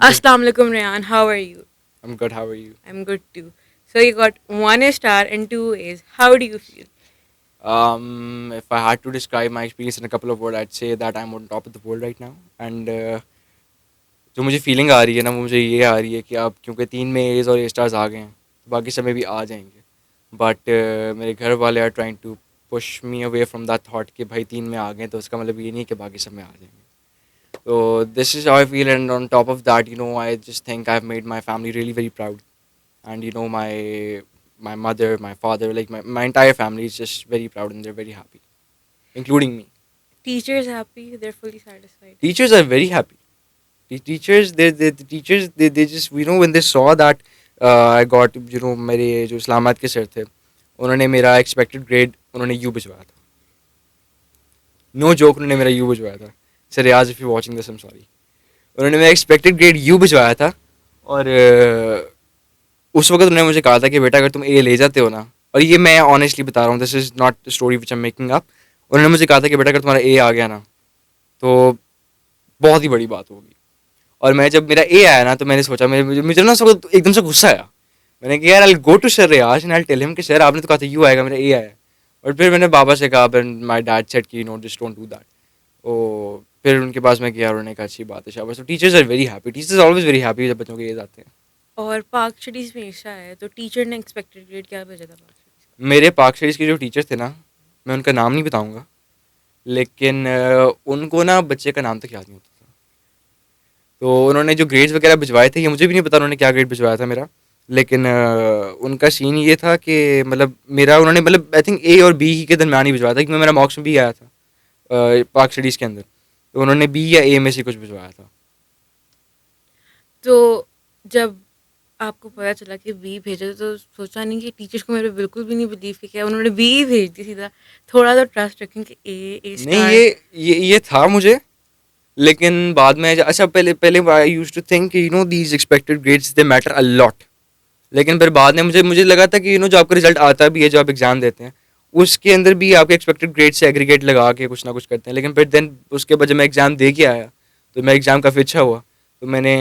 Assalamu alaikum, Rayan. How are you? I'm good. How are you? I'm good too. So you got one star and two A's. How do you feel? If I had to describe my experience in a couple of words, I'd say that I'm on top of the world right now. And जो मुझे feeling आ रही है ना, वो मुझे ये आ रही है कि अब क्योंकि 3 में एज और ए स्टार्स आ गए हैं, तो बाकी समय भी आ जाएंगे. बट मेरे घर वाले are trying to push me away from that thought कि भाई 3 में आ गए तो उसका मतलब ये नहीं कि बाकी समय आ जाएंगे. तो this is how I feel. And on top of that, I just think I have made my family really very proud. And my mother, my father, like my entire family is just very proud and they're very happy, including me. Teachers happy, they're fully satisfied. Teachers are very happy. Teachers, the teachers, they just, when they saw that I got, मेरे जो इस्लामाबाद के sir थे, उन्होंने मेरा expected grade उन्होंने you भिजवाया था. No joke, उन्होंने मेरा यू भिजवाया था. सर आज if you watching this, I am sorry. उन्होंने मेरा एक्सपेक्टेड ग्रेड यू भिजवाया था. और उस वक्त उन्होंने मुझे कहा था कि बेटा अगर तुम ए ले जाते हो ना, और ये मैं ऑनेस्टली बता रहा हूँ, this is not story which I am making up. उन्होंने मुझे कहा था कि बेटा अगर तुम्हारा ए आ गया ना तो बहुत ही बड़ी बात होगी. और मैं जब मेरा ए आया ना तो मैंने सोचा, मुझे मुझे ना सब एकदम से गुस्सा आया. मैंने कहा यार I go to sir Riyaz and I tell him कि सर आपने तो कहा था यू आएगा, मेरा ए आया. और फिर मैंने बाबा से कहा, माई डैड सेड कि no just don't do that. Oh फिर उनके पास मैं गया और उन्होंने कहा अच्छी बात है, शाबाश. तो teachers are very happy. Teachers always very happy जब बच्चों के एज आते हैं. और पाक स्टडीज में ऐसा है, तो टीचर ने एक्सपेक्टेड ग्रेड क्या भेजा था पाक स्टडीज का? मेरे पाक स्टडीज़ के जो टीचर थे ना, मैं उनका नाम नहीं बताऊंगा, लेकिन उनको ना बच्चे का नाम तक याद नहीं होता था. तो उन्होंने जो ग्रेड्स वगैरह भिजवाए थे, ये मुझे भी नहीं पता उन्होंने क्या ग्रेड भिजवाया था मेरा. लेकिन उनका सीन ये था कि मतलब मेरा उन्होंने मतलब आई थिंक ए और बी ही के दरमियान ही भिजवाया था, क्योंकि मेरा मॉक्स में भी आया था पाक स्टडीज़ के अंदर. तो उन्होंने बी या ए में से कुछ भिजवाया था. तो जब आपको पता चला कि बी भेजा तो सोचा नहीं कि टीचर्स को मेरे बिल्कुल भी नहीं बिलीव कि क्या उन्होंने बी ही भेज दी सीधा. थोड़ा तो ट्रस्ट रखें कि ए नहीं, स्टार. ये था मुझे. लेकिन बाद में अच्छा, पहले पहले I used to think these expected grades they matter a lot. लेकिन फिर बाद में मुझे मुझे लगा था कि जो आपका रिजल्ट आता भी है, जो आप एग्ज़ाम देते हैं, उसके अंदर भी आपके एक्सपेक्टेड ग्रेड से एग्रीगेट लगा के कुछ ना कुछ करते हैं. लेकिन फिर देन उसके बाद जब मैं एग्ज़ाम दे के आया तो मेरा एग्ज़ाम काफ़ी अच्छा हुआ. तो मैंने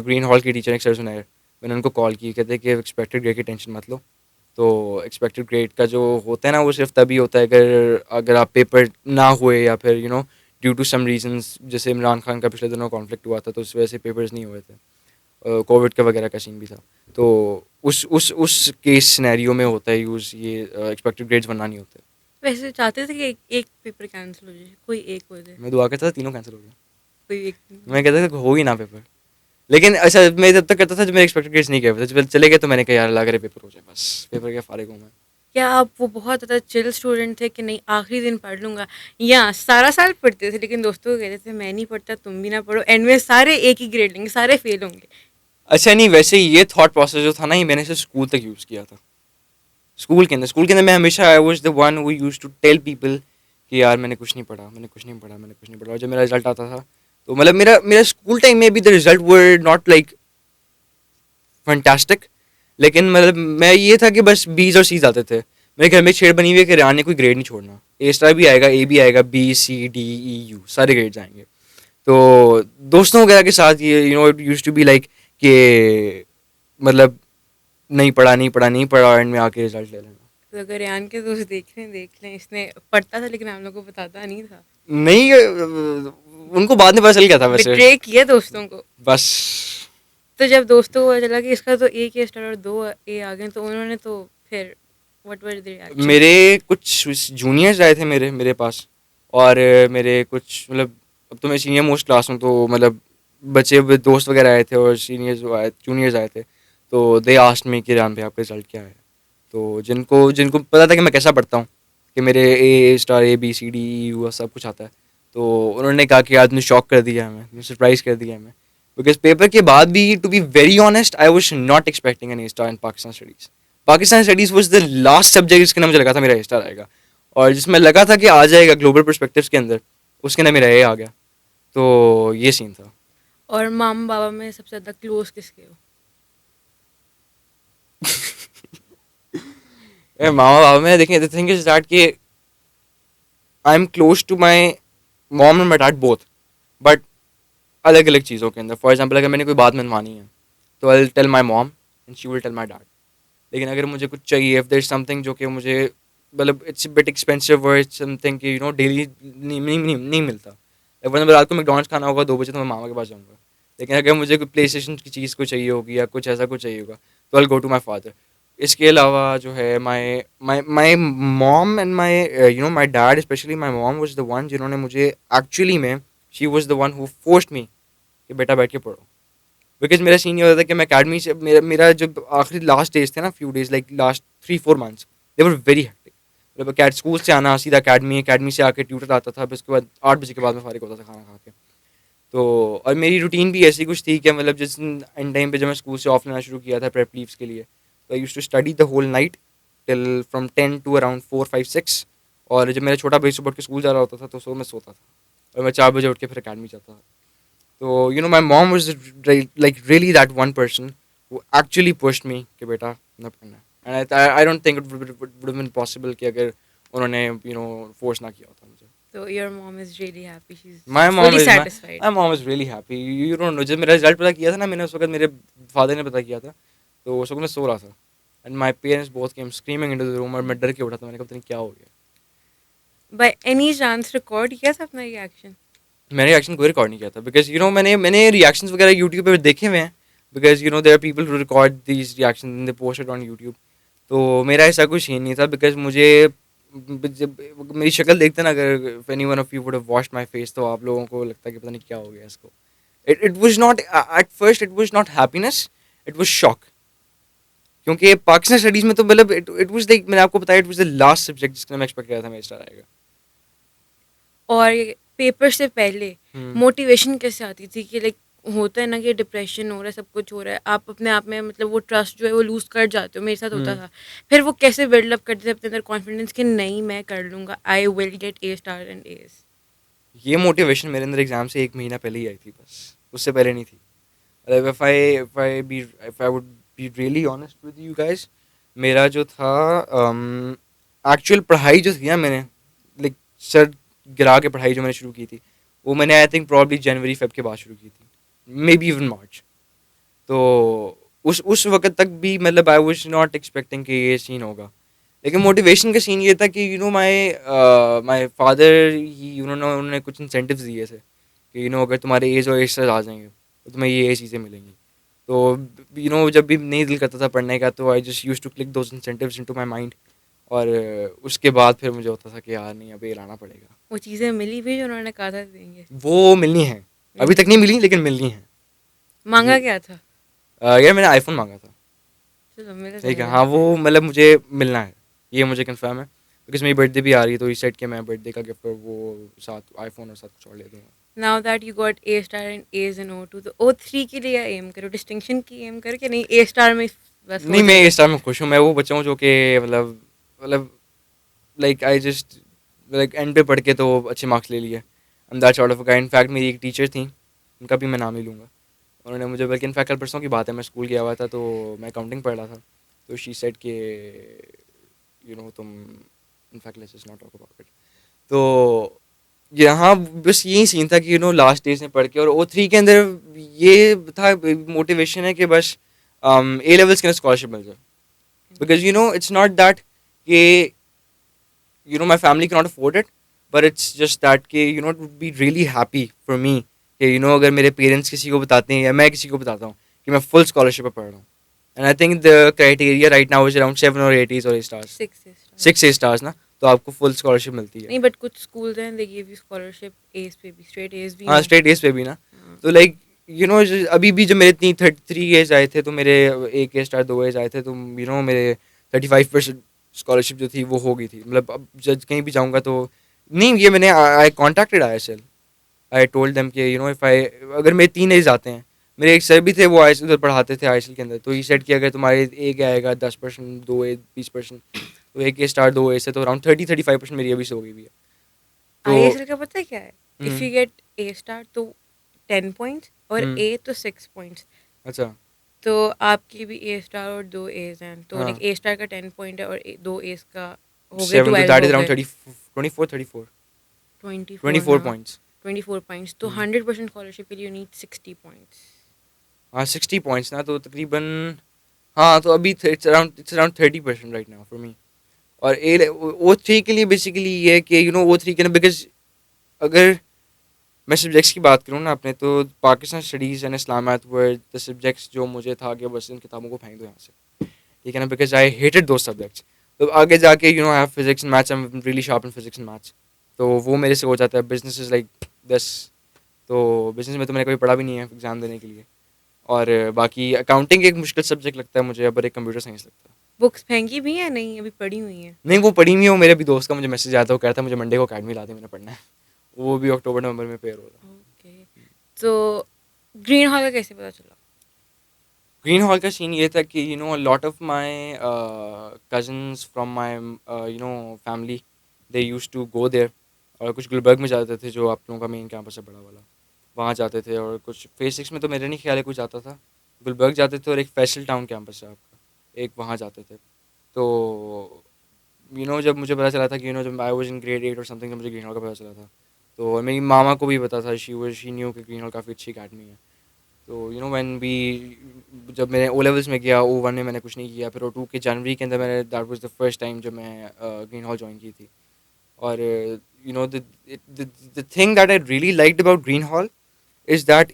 ग्रीन हॉल की टीचर एक सर सुनाए, मैंने उनको कॉल की, कहते कि एक्सपेक्टेड ग्रेड की टेंशन मत लो. तो एक्सपेक्टेड ग्रेड का जो होता है ना, वो सिर्फ तभी होता है अगर अगर आप पेपर ना हुए या फिर ड्यू टू सम रीजंस, जैसे इमरान खान का पिछले दिनों कॉन्फ्लिक्ट हुआ था तो उस वजह से पेपर्स नहीं हुए थे. कोविड का वगैरह का सीन भी था. तो उस केस सिनेरियो में होता है यूज़ ये एक्सपेक्टेड ग्रेड्स बनना नहीं होते. वैसे चाहते थे कि एक पेपर कैंसिल हो जाए, कोई एक हो जाए, मैं दुआ करता था तीनों कैंसिल हो गया. कोई एक. मैं कहता था हो ही ना पेपर. लेकिन अच्छा, मैं जब तक करता था जब मेरे एक्सपेक्टेड ग्रेड्स नहीं गए थे, जब चले गए तो मैंने कहा यार अल्लाह करे पेपर हो जाए, बस पेपर के फारिग हूँ मैं. क्या आप वो बहुत ज़्यादा चिल स्टूडेंट थे कि नहीं आखिरी दिन पढ़ लूँगा, या सारा साल पढ़ते थे लेकिन दोस्तों को कहते थे मैं नहीं पढ़ता तुम भी ना पढ़ो, एंड में सारे एक ही ग्रेड लेंगे, सारे फेल होंगे? अच्छा नहीं, वैसे ये थॉट प्रोसेस जो था ना, ये मैंने सिर्फ स्कूल तक यूज़ किया था. स्कूल के अंदर मैं हमेशा I was the one who used to tell people कि यार मैंने कुछ नहीं पढ़ा, मैंने कुछ नहीं पढ़ा, मैंने कुछ नहीं पढ़ा. और जब मेरा रिजल्ट आता था तो मतलब मेरा मेरा स्कूल टाइम में भी the result were not like fantastic. लेकिन मतलब मैं ये था कि बस बीज और सीज आते थे. मेरे घर में छेड़ बनी हुई है कि रेहान ने कोई ग्रेड नहीं छोड़ना, ए स्टार भी आएगा, ए भी आएगा, B C D E U सारे ग्रेड्स आएंगे. तो दोस्तों वगैरह के साथ ये it used to be like कि मतलब नहीं पढ़ा नहीं पढ़ा नहीं पढ़ा, एंड में आके रिजल्ट ले लेना. तो अगर यान के दोस्त देख लें, इसने पढ़ता था लेकिन हम लोग को बताता नहीं था, नहीं, उनको बाद में पता चल गया था वैसे. बिट्रे किया दोस्तों को. बस. तो जब दोस्तों को पता चला कि इसका तो एक ही स्टार और दो ए आ गए, तो उन्होंने तो फिर व्हाट वर देयर रिएक्शन? मेरे कुछ जूनियर्स आए थे मेरे मेरे पास. और मेरे कुछ मतलब, अब तो मैं सीनियर मोस्ट क्लास हूँ, तो मतलब बच्चे दोस्त वगैरह आए थे और सीनियर्स आए, जूनियर्स आए थे. तो दे आस्क्ड मी कि राम भाई आपका रिजल्ट क्या है. तो जिनको जिनको पता था कि मैं कैसा पढ़ता हूँ, कि मेरे A star A B C D E U सब कुछ आता है, तो उन्होंने कहा कि यार तुमने शॉक कर दिया हमें, सरप्राइज कर दिया हमें. बिकॉज पेपर के बाद भी, to be very honest, I was not expecting an A star in Pakistan studies. Pakistan studies was the last subject जिसके अंदर मुझे लगा था मेरा ए स्टार आएगा, और जिसमें लगा था कि आ जाएगा ग्लोबल परस्पेक्टिव्स के अंदर, उसके अंदर मेरा ए आ गया. तो ये सीन था. और मामा बाबा में सबसे ज़्यादा क्लोज किसके हो? मामा बाबा में देखें, द थिंग इज दैट कि I am close to my mom and my dad both. But अलग अलग चीज़ों के अंदर। फॉर एग्जाम्पल अगर मैंने कोई बात मनवानी है तो I tell my mom and she will tell my dad. लेकिन अगर मुझे कुछ चाहिए, इफ देयर इज समथिंग जो कि मुझे मतलब इट्स बिट एक्सपेंसिव और इट्स समथिंग कि डेली नहीं मिलता। वरना रात को मैकडॉनल्ड्स खाना होगा 2 बजे तो मैं मामा के पास जाऊँगा। लेकिन अगर मुझे कोई प्ले स्टेशन की चीज़ को चाहिए होगी या कुछ ऐसा कुछ चाहिए होगा तो आई गो टू माई फादर। इसके अलावा जो है my my my mom and my my dad, specially my mom was the one जिन्होंने मुझे एक्चुअली में, she was the one who forced me कि बेटा बैठ के पढ़ो। बिकॉज मेरा सीन ये होता था कि मैं अकेडमी से मेरा मेरा जो आखिरी लास्ट डेज थे ना, few days like last 3-4 months, they were very hectic. मतलब कैट स्कूल से आना सीधा अकेडमी, अकेडमी से आके ट्यूटर आता था, फिर उसके बाद 8 बजे के बाद मैं फारिग होता था खाना खा के। तो और मेरी रूटीन भी ऐसी कुछ थी कि मतलब जिस एंड टाइम पे जब मैं स्कूल से ऑफ लेना शुरू किया था प्रेप लीव्स के लिए, तो I used to study the whole night till from 10 to around 4-5-6। और जब मेरा छोटा भाई सुबह उठ के स्कूल जा रहा होता था तो सो मैं सोता था और मैं 4 बजे उठ के फिर अकेडमी जाता था। तो my mom was like really that one person who actually pushed me कि बेटा ना पढ़ना है। And I don't think it would have been possible कि अगर उन्होंने force ना किया होता मुझे। So your mom is really happy. My She's mom fully is satisfied. my mom is really happy. You don't know, जब मेरा रिजल्ट पता किया था ना मैंने, उस वक्त मेरे फादर ने पता किया था, तो उस वक्त मैं सो रहा था। And my parents both came screaming into the room और मैं डर के उठा था। मैंने कहा पता नहीं क्या हो गया। By any chance record किया था अपना reaction? मैंने रिएक्शन कोई रिकॉर्ड नहीं किया था बिकॉज मैंने रिएक्शंस वगैरह यूट्यूब पे देखे हुए हैं। Because there are people who record these reaction and they post it on YouTube. तो मेरा ऐसा कुछ सीन नहीं था बिकॉज मुझे जब मेरी शक्ल देखते ना, अगर if any one of you would have watched my face तो आप लोगों को लगता है कि पता नहीं क्या हो गया इसको। It was not at first, it was not happiness, it was shock. क्योंकि पाकिस्तान स्टडीज में तो मतलब इट वाज लाइक, मैंने आपको बताया, it was the last subject जिसका मैं एक्सपेक्ट कर रहा था मेरा स्टार आएगा। और पेपर से पहले हम्म। मोटिवेशन कैसे आती थी कि लाइक होता है ना कि डिप्रेशन हो रहा है, सब कुछ हो रहा है, आप अपने आप में मतलब वो ट्रस्ट जो है वो लूज कर जाते हो, मेरे साथ होता हम्म। था। फिर वो कैसे बिल्डअप करते थे अपने अंदर कॉन्फिडेंस कि नहीं मैं कर लूँगा, I will get A star and A's. ये मोटिवेशन मेरे अंदर एग्जाम से 1 महीना पहले ही आई थी, बस उससे पहले नहीं थी। मतलब if I would be really honest with you guys, मेरा जो था एक्चुअल पढ़ाई जो थी ना, मैंने लाइक सर गिरा के पढ़ाई जो मैंने शुरू की थी, वो मैंने I think probably January Feb के बाद शुरू की थी, मे बी इवन मार्च। तो उस वक्त तक भी मतलब आई वाज नॉट एक्सपेक्टिंग कि ये सीन होगा। लेकिन मोटिवेशन का सीन ये था कि माय फादर ही उन्होंने कुछ इंसेंटिव्स दिए थे कि अगर तुम्हारे एज और एज से आ जाएंगे तो तुम्हें ये चीज़ें मिलेंगी। तो जब भी नहीं दिल करता था पढ़ने का तो I just use to click those incentives into my mind. और उसके बाद फिर मुझे होता था कि यार नहीं, अब ये लाना पड़ेगा। वो चीज़ें मिली भी जो उन्होंने कहा था देंगे? वो मिलनी है, अभी तक नहीं मिली लेकिन मिलनी है। मांगा क्या था? यार मैंने आईफोन मांगा था। चलो मिल ठीक है, जाएगा। हाँ वो मतलब मुझे मिलना है, ये मुझे कंफर्म है। बिकॉज मेरी बर्थडे भी आ रही है तो इस सेट के मैं बर्थडे का गिफ्ट वो साथ आईफोन और साथ कुछ और ले दूँगा। Now that you got A star and A's in O2, तो O3 के लिए एम करो, डिस्टिंक्शन की एम करो कि नहीं ए स्टार में बस हो नहीं, मैं जाएगा? इस टाइम में खुश हूँ। मैं वो बच्चा हूँ जो कि मतलब like I just like and पे पढ़ के तो अच्छे मार्क्स ले लिए। And that's out of a guide. In fact मेरी एक टीचर थी, उनका भी मैं नाम ही लूँगा। उन्होंने मुझे, बल्कि इनफैक्ट कल परसों की बात है, मैं स्कूल गया हुआ था तो मैं अकाउंटिंग पढ़ रहा था, तो शी सेड कि तुम, in fact let's just not talk about it. तो यहाँ बस यही सीन था कि लास्ट डेज में पढ़ के, और O3 के अंदर ये था मोटिवेशन है कि बस ए लेवल्स के अंदर स्कॉलरशिप मिल जाए। बिकॉज इट्स नॉट दैट कि my family cannot afford it, but it's just that कि it would be really happy for me कि अगर मेरे पेरेंट्स किसी को बताते हैं या मैं किसी को बताता हूँ कि मैं फुल स्कॉलरशिप पे पढ़ रहा हूँ। And I think the criteria right now is around 7 और 8 A's और A stars, 6 A stars ना, तो आपको फुल स्कॉलरशिप मिलती है। नहीं बट कुछ स्कूल्स हैं they give you scholarship A's पे भी, स्ट्रेट एज भी हाँ, हैं। स्ट्रेट A's पे भी ना। हाँ। तो लाइक अभी भी जब मेरे 3 A's आए थे तो मेरे 1 A star 2 A's आए थे, तो मेरे 35% स्कॉलरशिप जो थी वो हो गई थी। मतलब अब जब कहीं भी जाऊँगा तो नहीं, ये मैंने I contacted ISL, I told them कि इफ आई, अगर मेरे 3 A's आते हैं, मेरे एक सर भी थे वो ISL उधर पढ़ाते थे ISL के अंदर, तो ही सेट कि अगर तुम्हारे एक आएगा 10%, 2 A 20%, तो 1 A star 2 A से तो अराउंड 30-35% मेरी अभी से हो गई भी है। तो ISL का पता है क्या है? If hmm, you get A star तो 10 पॉइंट्स और हम्म, ए तो 6 पॉइंट्स। अच्छा, तो आपकी भी ए स्टार और 2 एज हैं, तो लाइक हाँ, ए स्टार का 10 पॉइंट है और 2 एज का हो गए 7 तो 12 दैट हो इज अराउंड गए। 30 24 34 24 24 हाँ। पॉइंट्स। 24 पॉइंट्स, तो 100% स्कॉलरशिप के लिए यू नीड 60 पॉइंट्स। हाँ 60 पॉइंट्स ना, तो तकरीबन हाँ तो अभी it's around 30% right now for me. और ए ओ थ्री के लिए बेसिकली ये है कि ओ थ्री के ना, बिकॉज अगर मैं सब्जेक्ट्स की बात करूँ ना अपने, तो Pakistan studies and Islamiyat were the subjects जो मुझे था कि बस इन किताबों को फेंक दो यहाँ से, ठीक है ना, बिकॉज आई हेटेड दो सब्जेक्ट्स। तो आगे जाके I have physics and maths, I am really sharp in physics and maths, तो वो मेरे से हो जाता है। बिजनेस इज़ लाइक दस, तो बिजनेस में तो मैंने कभी पढ़ा भी नहीं है एग्ज़ाम देने के लिए। और बाकी अकाउंटिंग एक मुश्किल सब्जेक्ट लगता है मुझे, पर एक कंप्यूटर साइंस लगता है। बुक्स फेंकी भी हैं नहीं, अभी पढ़ी हुई हैं? नहीं वो पढ़ी नहीं है, वो मेरे भी दोस्त का मुझे मैसेज आता है, वो कहता है मुझे मंडे को अकेडमी ला दे, मैंने पढ़ना है। वो भी अक्टूबर नवंबर में पेयर हो रहा है। ओके, तो ग्रीन हॉल का कैसे पता चला? ग्रीन हॉल का सीन ये था कि lot of my cousins from my family, they use to go there. और कुछ गुलबर्ग में जाते थे, जो आप लोगों का मेन कैंपस है बड़ा वाला, वहाँ जाते थे। और कुछ फेज 6 में तो मेरा नहीं ख्याल है कुछ जाता था, गुलबर्ग जाते थे। और एक फैसल टाउन कैंपस है आपका, एक वहाँ जाते थे। तो जब मुझे पता चला था कि जब आई वाज इन ग्रेड 8 और समथिंग, जब मुझे ग्रीन हॉल का पता चला था, तो और मेरी मामा को भी पता था, शी न्यू कि ग्रीन हॉल काफ़ी अच्छी अकेडमी है। तो व्हेन बी जब मैंने ओ लेवल्स में गया, O1 में मैंने कुछ नहीं किया, फिर O2 के जनवरी के अंदर मैंने, that was the first time जब मैं ग्रीन हॉल ज्वाइन की थी। और the thing that I really liked about Green Hall is that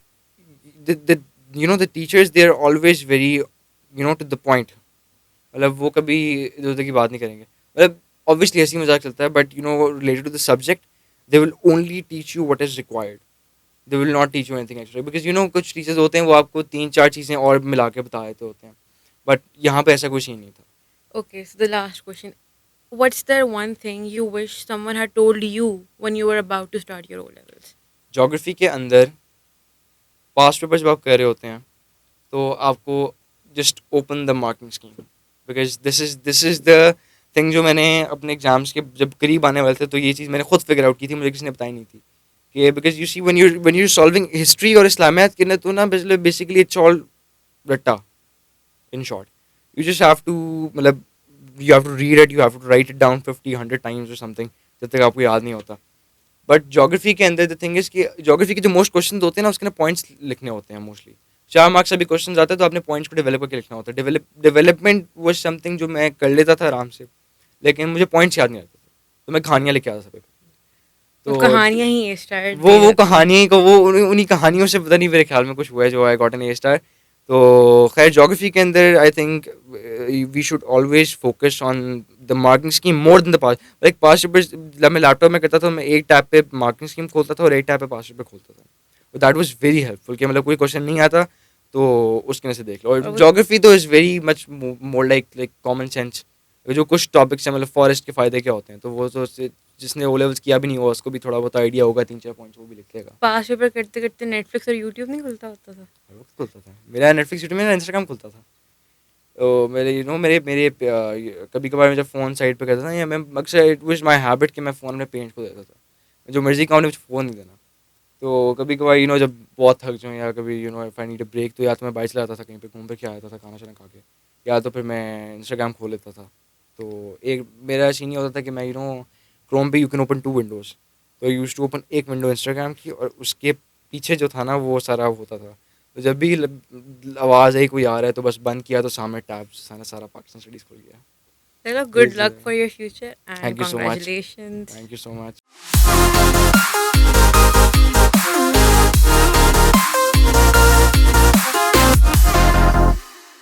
the teachers they are always very to the point. मतलब वो कभी इधर उधर की बात नहीं करेंगे। मतलब ऑब्वियसली हंसी मजाक चलता है, but related to the subject they will only teach you what is required, they will not teach you anything extra. Because कुछ टीचर्स होते हैं वो आपको 3-4 चीज़ें और मिला के बता देते होते हैं, बट यहाँ पे ऐसा कुछ ही नहीं था। Okay, so the last question. What's the one thing you wish someone had told you when you were about to start your O levels? Geography के अंदर पास्ट पेपर जब आप कर रहे होते हैं, तो आपको just open the marking scheme, because this is the thing जो मैंने अपने एग्जाम्स के जब करीब आने वाले थे, तो ये चीज़ मैंने खुद फिगर आउट की थी, मुझे किसी ने बताई नहीं थी। कि because you see when you solving history और इस्लामियात के ना, तो ना बेसिकली इट्स ऑल रट्टा in short. You just have to, मतलब you have to read it, you have to write it down 50-100 times और समथिंग, जब तक आपको याद नहीं होता। बट जोग्राफी के अंदर द थिंग इज कि जोग्राफी के जो मोस्ट क्वेश्चन होते हैं ना, उसके ना पॉइंट्स लिखने होते हैं मोस्टली। 4 मार्क्स अभी क्वेश्चन आते हैं, तो आपने पॉइंट्स को डेवलप करके लिखना होता है। डेवलपमेंट वो समथिंग जो मैं कर लेता था आराम से, लेकिन मुझे पॉइंट्स याद नहीं आते थे, तो मैं कहानियाँ लिख के आता था पेपर। तो तो कहानियाँ ही ए स्टार वो कहानी को, वो उन्हीं कहानियों से पता नहीं मेरे ख्याल में कुछ हुआ है जो I got an A star. तो खैर जोग्राफी के अंदर I think we should always focus on the marking scheme more than the past. Like past paper जब मैं लैपटॉप में करता था, मैं एक टैब पे मार्किंग स्कीम खोलता था और एक टैब पे पास पेपर खोलता था। तो दैट वाज वेरी हेल्पफुल कि मतलब कोई क्वेश्चन नहीं आता तो उसके वजह से देख लो। और जोग्राफी तो is very much more like common sense. जो कुछ टॉपिक्स हैं, मतलब फॉरेस्ट के फ़ायदे क्या होते हैं, तो वो तो जिसने ओ लेवल्स किया भी नहीं हुआ उसको भी थोड़ा बहुत आइडिया होगा, 3-4 पॉइंट्स वो भी लिख लेगा। पास पेपर करते करते नेटफ्लिक्स और यूट्यूब नहीं खुलता होता था? हर वक्त खुलता था मेरा नेटफ्लिक्स, यूट्यूब, मेरा इंस्टाग्राम खुलता था। तो मेरे मेरे मेरे कभी कभार मैं जब फ़ोन साइड पे करता था, या मैं अक्सर इट वाज माय हैबिट कि मैं फ़ोन अपने पेरेंट्स को देता था, जो मर्जी काम, मुझे फ़ोन नहीं देना। तो कभी कभार जब बहुत थक जाऊँ, या कभी if I need a break, तो या तो मैं बाइक चलाता था, कहीं पे घूम फिर के आया था खाना शाना खा के, या तो फिर मैं इंस्टाग्राम खोल लेता था। तो एक मेरा सीन ये होता था कि मैं क्रोम पे यू कैन ओपन 2 विंडोज़, तो यूज़ टू ओपन एक विंडो इंस्टाग्राम की, और उसके पीछे जो था ना वो सारा होता था। तो जब भी आवाज़ आई कोई आ रहा है, तो बस बंद किया, तो सामने टैब सारा पाकिस्तान स्टडीज़ खुल गया। चलो, good luck for your future and thank you so much, congratulations. Thank you so much.